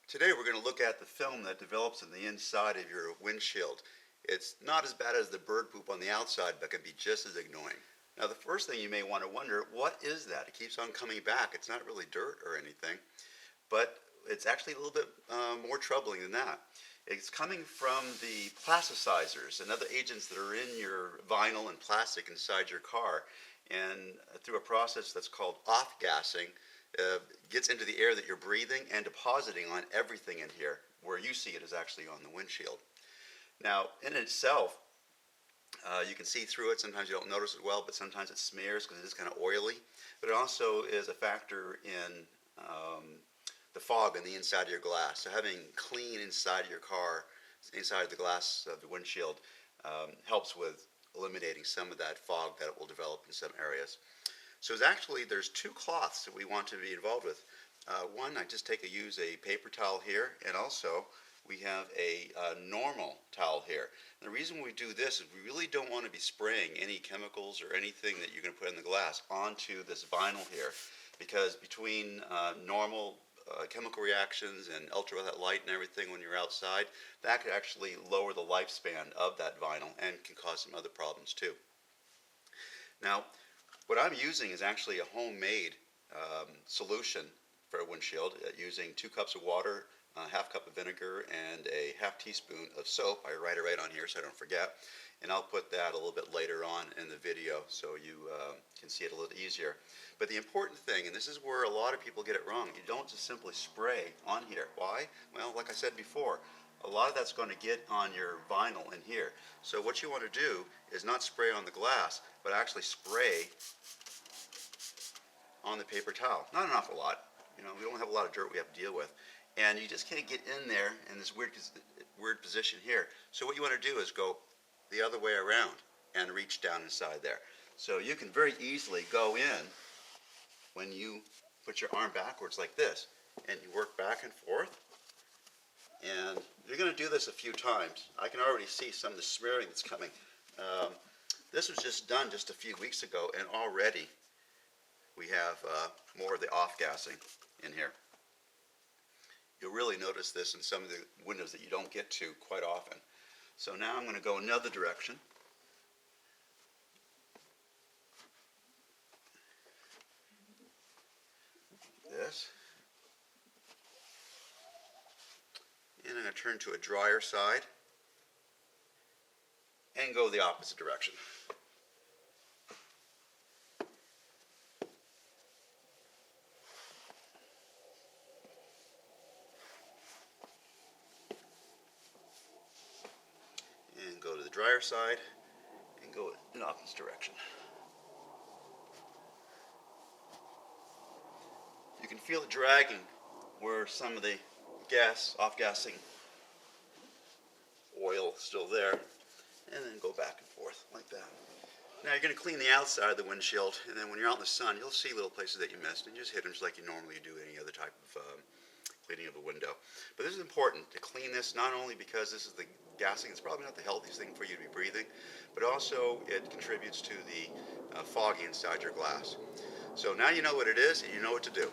Today we're going to look at the film that develops in the inside of your windshield. It's not as bad as the bird poop on the outside, but can be just as annoying. Now the first thing you may want to wonder, what is that? It keeps on coming back. It's not really dirt or anything, but it's actually a little bit more troubling than that. It's coming from the plasticizers and other agents that are in your vinyl and plastic inside your car, and through a process that's called off-gassing, gets into the air that you're breathing and depositing on everything in here. Where you see it is actually on the windshield. Now, in itself, you can see through it. Sometimes you don't notice it well, but sometimes it smears because it is kind of oily. But it also is a factor in the fog on the inside of your glass. So having clean inside of your car, inside the glass of the windshield, helps with eliminating some of that fog that it will develop in some areas. So there's two cloths that we want to be involved with. One, I just use a paper towel here, and also we have a normal towel here. And the reason we do this is we really don't want to be spraying any chemicals or anything that you're going to put in the glass onto this vinyl here, because between normal chemical reactions and ultraviolet light and everything when you're outside, that could actually lower the lifespan of that vinyl and can cause some other problems too. Now, what I'm using is actually a homemade solution for a windshield, using 2 cups of water, a half cup of vinegar, and a half teaspoon of soap. I write it right on here so I don't forget, and I'll put that a little bit later on in the video so you can see it a little easier. But the important thing, and this is where a lot of people get it wrong, you don't just simply spray on here. Why? Well, like I said before, a lot of that's going to get on your vinyl in here. So what you want to do is not spray on the glass, but actually spray on the paper towel. Not an awful lot. We don't have a lot of dirt we have to deal with. And you just can't get in there in this weird position here. So what you want to do is go the other way around and reach down inside there. So you can very easily go in when you put your arm backwards like this, and you work back and forth. And you're going to do this a few times. I can already see some of the smearing that's coming. This was just done just a few weeks ago, and already we have more of the off-gassing in here. You'll really notice this in some of the windows that you don't get to quite often. So now I'm going to go another direction. This. And I'm going to turn to a drier side and go the opposite direction. And go to the drier side and go in the opposite direction. You can feel it dragging where some of the off-gassing oil is still there, and then go back and forth like that. Now you're going to clean the outside of the windshield, and then when you're out in the sun, you'll see little places that you missed, and you just hit them just like you normally do any other type of cleaning of a window. But this is important to clean this, not only because this is the gassing, it's probably not the healthiest thing for you to be breathing, but also it contributes to the fogging inside your glass. So now you know what it is, and you know what to do.